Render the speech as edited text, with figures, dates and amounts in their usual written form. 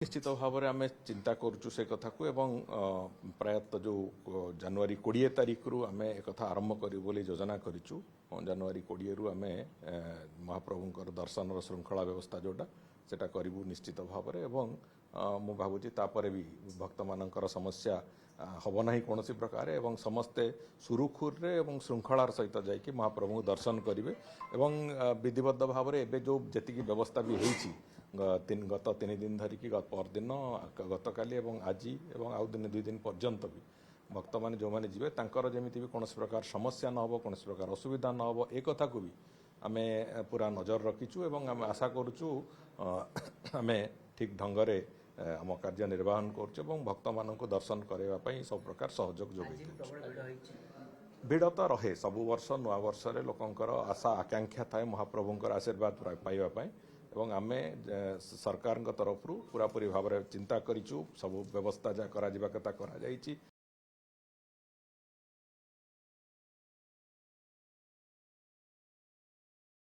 निश्चित भाव में आम चिंता करुचु से कथा को एवं प्रायतः जो जनवरी 20 तारीख रु आम एक आरंभ करूँ बोली योजना करूँ। जनवरी 20 रु आम महाप्रभुंकर दर्शन श्रृंखला व्यवस्था जोटा सेटा करूँ निश्चित भाव में एवं मु भावुची तापर भी भक्त मानकर समस्या हम ना कौन प्रकार एवं समस्ते सुरुखुर एवं श्रृंखलार सहित जाकि महाप्रभु दर्शन करेंगे एवं विधिबद्ध भाव में एवं जो जी व्यवस्था भी होती गत 3 दिन धरिकी परदिन गतकाली एवं आज एवं आउ दिन 2 दिन पर्यंत भी भक्त मैंने जो मैंने जी जमी भी कौन प्रकार समस्या न हो कौन प्रकार असुविधा न हो एक कथा को भी आम पूरा नजर रखीचु एवं आम आशा करुचु आम ठीक ढंग से आम कार्य निर्वाहन करुँ भक्त मान दर्शन करने सब प्रकार सहयोग जोगे भिड़ तो रहे सबु वर्ष नुआ वर्ष लोकंर आशा आकांक्षा थाए महाप्रभुंर आशीर्वाद पाइबापी एवं आम सरकार तरफ पूरापूरी भाव में चिंता करूँ सब व्यवस्था जहाँ करा कथा करा